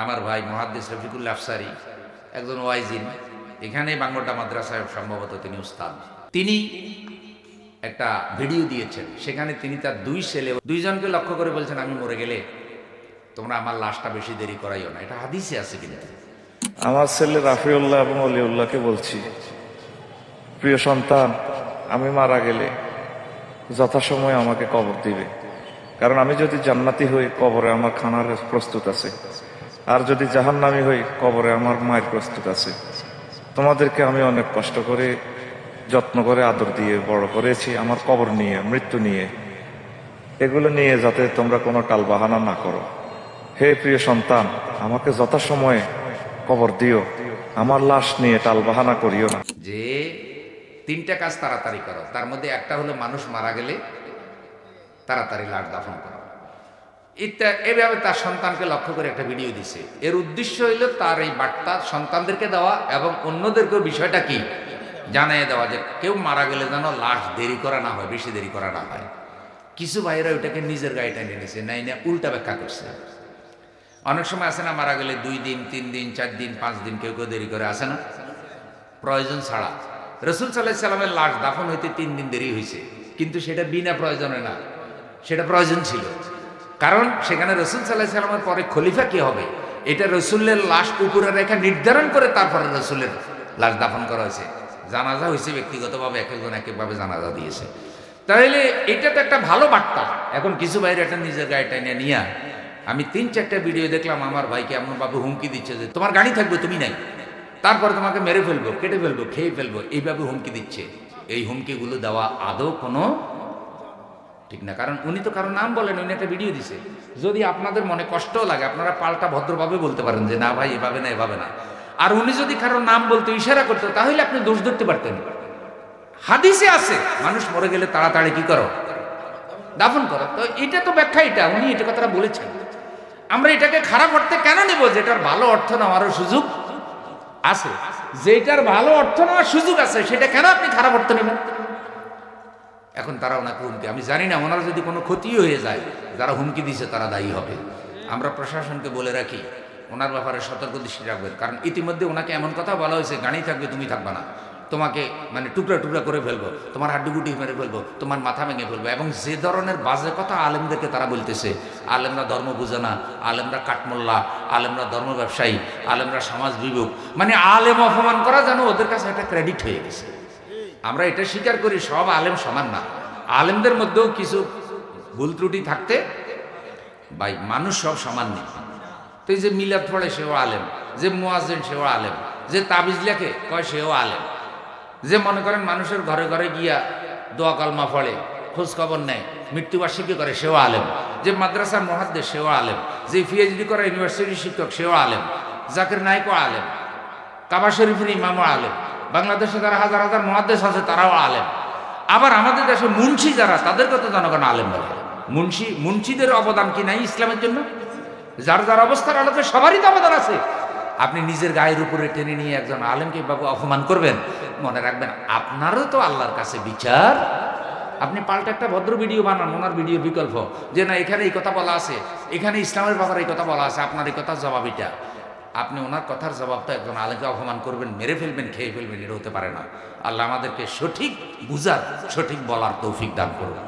আমার ভাই মুহাদ্দিস রফিকুল্লাহ আফসারী একজন ওয়াইজিন, এখানে বাংলোটা মাদ্রাসায় সম্ভবত তিনি উস্তাদ। তিনি একটা ভিডিও দিয়েছেন, সেখানে তিনি তার দুইজনকে লক্ষ্য করে বলছেন, আমি মরে গেলে তোমরা আমার লাশটা বেশি দেরি করাইও না। এটা হাদিসে আছে কিন্তু। আমার ছেলে রাফিউল্লাহ এবং অলিউল্লাহকে বলছি, প্রিয় সন্তান, আমি মারা গেলে যথাসময়ে আমাকে কবর দিবে, কারণ আমি যদি জান্নাতি হই কবরে আমার খানার প্রস্তুত আছে, আর যদি জাহান্নামী হই কবরে আমার মায়ের প্রস্তুত আছে। তোমাদেরকে আমি অনেক কষ্ট করে যত্ন করে আদর দিয়ে বড় করেছি আমার কবর নিয়ে, মৃত্যু নিয়ে, এগুলো নিয়ে যাতে তোমরা কোনো টালবাহানা না করো। হে প্রিয় সন্তান, আমাকে যথাসময়ে কবর দিও, আমার লাশ নিয়ে টালবাহানা করিও না। যে তিনটা কাজ তাড়াতাড়ি করো, তার মধ্যে একটা হলো মানুষ মারা গেলে তাড়াতাড়ি লাশ দাফন করো। এভাবে তার সন্তানকে লক্ষ্য করে একটা ভিডিও দিছে। এর উদ্দেশ্য হইল তার এই বার্তা সন্তানদেরকে দেওয়া এবং অন্যদেরকেও বিষয়টা কি জানিয়ে দেওয়া, যে কেউ মারা গেলে যেন লাশ দেরি করা না হয়, বেশি দেরি করা না হয়। কিছু ভাইয়েরা ওইটাকে নিজের গায়ে টেনে নিয়েছে, নাই না উল্টা ব্যাখ্যা করছে। অনেক সময় আসে না, মারা গেলে 2 দিন 3 দিন 4 দিন 5 দিন কেউ কেউ দেরি করে, আসে না প্রয়োজন ছাড়া। রসুল সাল্লাল্লাহু আলাইহি সাল্লামের লাশ দাফন হইতে 3 দিন দেরি হয়েছে, কিন্তু সেটা বিনা প্রয়োজনে না, সেটা প্রয়োজন ছিল। কারণ সেখানে রসুল সাল্লাল্লাহু আলাইহি সাল্লামের পরে খলিফা কে হবে, এটা রসুলের লাশ উপরে রেখা নির্ধারণ করে তারপরে রসুলের লাশ দাফন করা হয়েছে। জানাজা হয়েছে ব্যক্তিগতভাবে, এক একজন এক একভাবে জানাজা দিয়েছে। তাহলে এটা তো একটা ভালো বার্তা। এখন কিছু বাইরে একটা নিজের গায়ে টাইনে নিয়ে, আমি 3-4টা ভিডিও দেখলাম, আমার ভাইকে এমনভাবে হুমকি দিচ্ছে যে তোমার গাড়ি থাকবে তুমি নাই, তারপর তোমাকে মেরে ফেলবো, কেটে ফেলবো, খেয়ে ফেলবো, এইভাবে হুমকি দিচ্ছে। এই হুমকিগুলো দেওয়া আদৌ কোনো ঠিক না। কারণ উনি তো কারো নাম বলেন, উনি একটা ভিডিও দিছে। যদি আপনাদের মনে কষ্টও লাগে, আপনারা পাল্টা ভদ্রভাবে বলতে পারেন যে না ভাই এভাবে না, এভাবে না। আর উনি যদি কারো নাম বলতো, ইশারা করতো, তাহলে আপনি দোষ ধরতে পারতেন। হাদিসে আছে মানুষ মরে গেলে তাড়াতাড়ি কি করো, দাফন করো। তো এটা তো ব্যাখ্যা, এটা উনি এটা কথাটা বলেছেন। আমরা এটাকে খারাপ অর্থে কেন নেব? যেটার ভালো অর্থ নেওয়ারও সুযোগ আছে, যেটার ভালো অর্থ নেওয়ার সুযোগ আছে সেটা কেন আপনি খারাপ অর্থ নেবেন? এখন তারা ওনাকে হুমকি, আমি জানি না ওনার যদি কোনো ক্ষতি হয়ে যায়, যারা হুমকি দিছে তারা দায়ী হবে। আমরা প্রশাসনকে বলে রাখি ওনার ব্যাপারে সতর্ক দৃষ্টি রাখবেন। কারণ ইতিমধ্যে ওনাকে এমন কথা বলা হয়েছে, গাড়ি থাকবে তুমি থাকবে না, তোমাকে মানে টুকরা টুকরা করে ফেলবো, তোমার হাড্ডুগুটি মেরে ফেলবো, তোমার মাথা ভেঙে ফেলবো। এবং যে ধরনের বাজে কথা আলেমদেরকে তারা বলতেছে, আলেমরা ধর্ম বুঝে না, আলেমরা কাঠমোল্লা, আলেমরা ধর্ম ব্যবসায়ী, আলেমরা সমাজ বিভোগ, মানে আলেম অপমান করা যেন ওদের কাছে একটা ক্রেডিট হয়ে গেছে। আমরা এটা স্বীকার করি, সব আলেম সমান না, আলেমদের মধ্যেও কিছু ভুল ত্রুটি থাকতে, ভাই মানুষ সব সমান নেই। তো এই যে মিলাদ পড়ে সেও আলেম, যে মুয়াজ্জিন সেও আলেম, যে তাবিজ লেখে কয় সেও আলেম, যে মনে করেন মানুষের ঘরে ঘরে গিয়া দোয়া কলমা পড়ে, খোঁজ খবর নেয়, মৃত্যুবার্ষিকী করে সেও আলেম, যে মাদ্রাসার মুহাদ্দিস সেও আলেম, যে পিএইচডি করে ইউনিভার্সিটির শিক্ষক সেও আলেম, জাকির নায়েকও আলেম, কাবা শরীফের ইমামও আলেম, বাংলাদেশে যারা হাজার হাজার মুহাদ্দিস আছে তারাও আলেম। আবার আমাদের দেশে মুন্সি যারা, তাদেরকে তো জনগণ আলেম বলে। মুন্সিদের অবদান কি নাই ইসলামের জন্য? যার যার অবস্থার আলোকে সবারই তো অবদান আছে। আপনি নিজের গায়ের উপরে টেনে নিয়ে একজন আলেমকে বাবু অপমান করবেন, মনে রাখবেন আপনারও তো আল্লাহর কাছে বিচার। আপনি পাল্টা একটা ভদ্র ভিডিও বানান, ওনার ভিডিও বিকল্প, যে না এখানে এই কথা বলা আছে, এখানে ইসলামের ব্যাপারে এই কথা বলা আছে, আপনার এই কথার জবাব এটা। আপনি ওনার কথার জবাবটা একজন আলেমকে অপমান করবেন, মেরে ফেলবেন, খেয়ে ফেলবেন, এটা হতে পারে না। আল্লাহ আমাদেরকে সঠিক বুঝার, সঠিক বলার তৌফিক দান করুন।